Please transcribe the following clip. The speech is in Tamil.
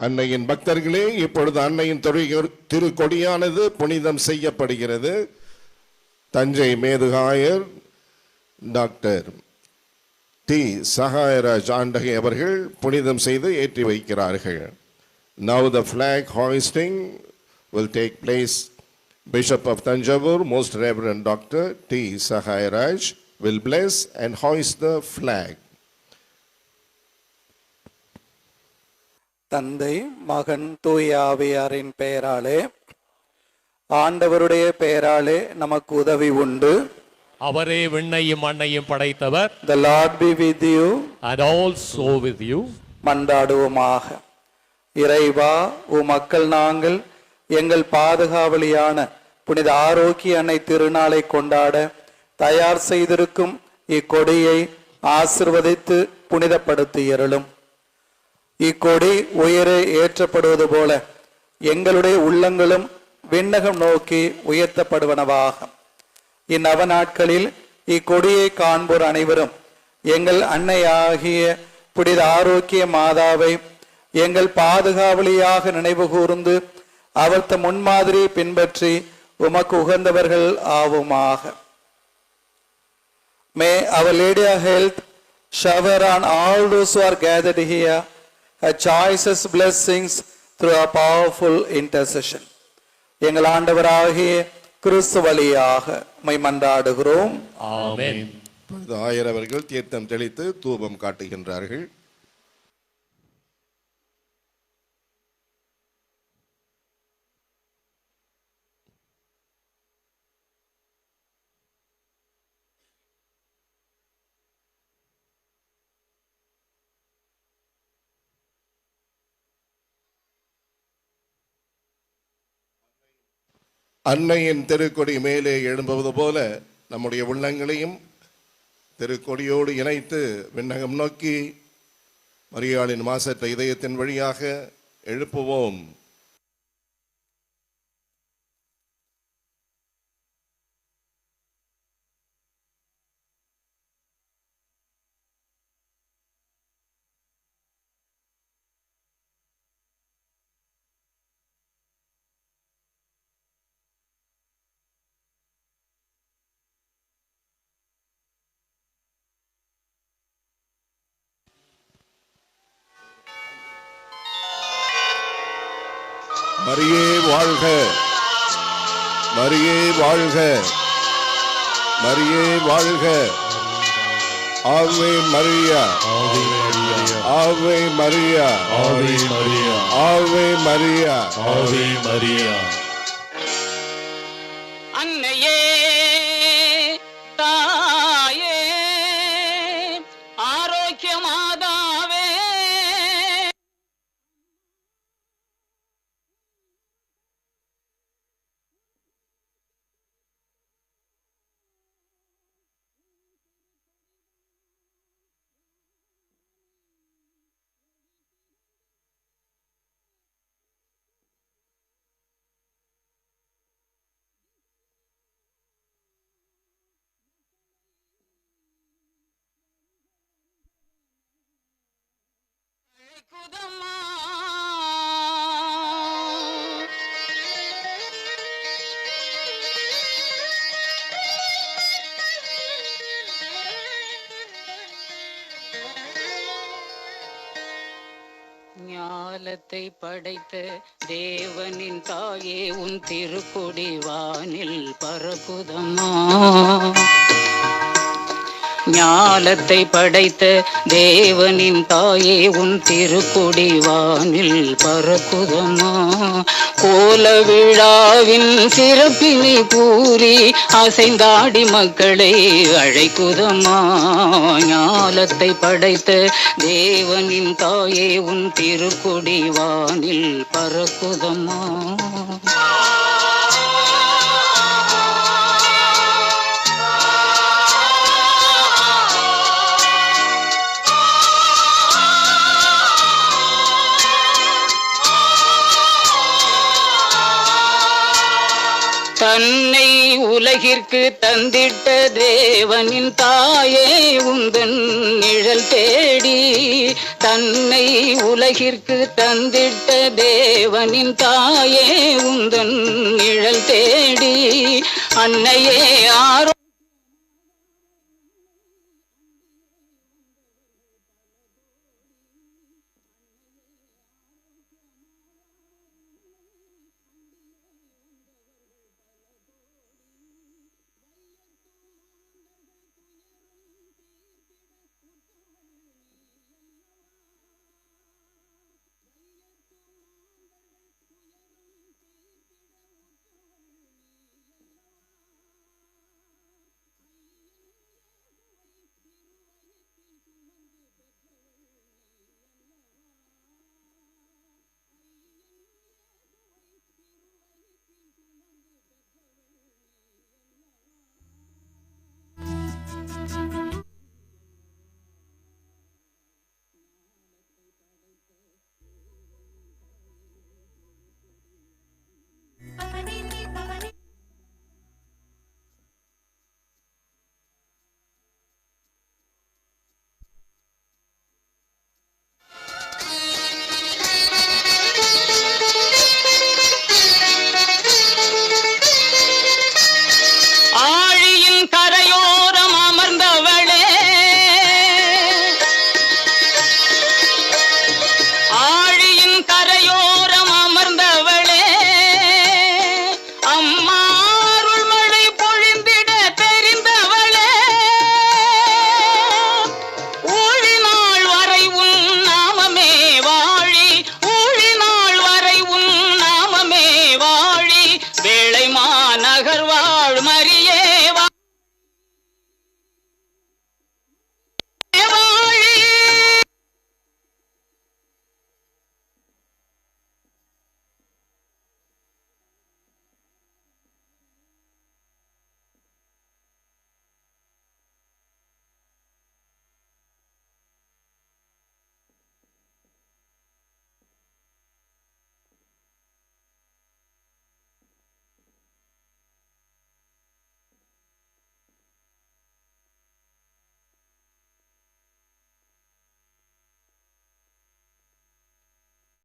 அன்னையின் பக்தர்களே, இப்பொழுது அன்னையின் திருக்கொடியானது புனிதம் செய்யப்படுகிறது. தஞ்சை மேதுகாயர் டாக்டர் டி சகாயராஜ் ஆண்டகை அவர்கள் புனிதம் செய்து ஏற்றி வைக்கிறார்கள். Now the flag hoisting will take place. Bishop of Tanjavur, Most Reverend Dr. T. Sahairaj will bless and hoist the flag. தந்தை மகன் தூய ஆவியாரின் பெயராலே ஆண்டவருடைய பெயராலே நமக்கு உதவி உண்டு. அவரே விண்ணையும் மண்ணையும் படைத்தவர். The Lord be with you and also with you. மன்றாடுவோமாக. இறைவா, உமக்கள் நாங்கள் எங்கள் பாதுகாவலியான புனித ஆரோக்கிய அன்னை திருநாளை கொண்டாட தயார் செய்திருக்கும் இக்கொடியை ஆசிர்வதித்து புனிதப்படுத்தி அருளும். இக்கொடி உயரே ஏற்றப்படுவது போல எங்களுடைய உள்ளங்களும் விண்ணகம் நோக்கி உயர்த்தப்படுவனவாக. இந்நவ நாட்களில் இக்கொடியை காண்போர் அனைவரும் எங்கள் அன்னையாகிய புனித ஆரோக்கிய மாதாவை எங்கள் பாதுகாவலியாக நினைவு கூர்ந்து அவர்த்த முன்மாதிரியை பின்பற்றி உமக்கு உகந்தவர்கள் ஆவுமாக. May Our Lady of Health shower on all those who are gathered here her choicest blessings through a powerful intercession. எங்கள் ஆண்டவராகிய கிறிஸ்து வழியாக உம்மை மன்றாடுகிறோம். ஆமென். ஆயர் அவர்கள் தீர்த்தம் தெளித்து தூபம் காட்டுகின்றார்கள். அன்னையின் திருக்கொடி மேலே எழும்புவது போல நம்முடைய உள்ளங்களையும் திருக்கொடியோடு இணைத்து விண்ணகம் நோக்கி மரியாளின் மாசற்ற இதயத்தின் வழியாக எழுப்புவோம். மரியே வாழ்க, மரியே வாழ்க, மரியே வாழ்க. ஆவே மரியா, ஆவே மரியா, ஆவே மரியா, ஆவே மரியா, ஆவே மரியா. அன்னையே தாயே ஆரோக்கிய மாதாவே குதம்மா ஞாலத்தை படைத்த தேவனின் தாயே உன் திருக்கொடி வானில் பரப்புதம்மா. ஞாலத்தை படைத்த தேவனின் தாயே உன் திருக்கொடி வானில் பறக்குதம்மா. கோல விழாவின் சிறப்பினை கூறி அசைந்தாடி மக்களை அழைக்குதம்மா. ஞாலத்தை படைத்த தேவனின் தாயே உன் திருக்கொடி வானில் பறக்குதம்மா. தன்னை உலகிற்கு தந்திட்ட தேவனின் தாயே உந்தன் நிழல் தேடி தன்னை உலகிற்கு தந்திட்ட தேவனின் தாயே உந்தன் நிழல் தேடி அன்னையே ஆரோ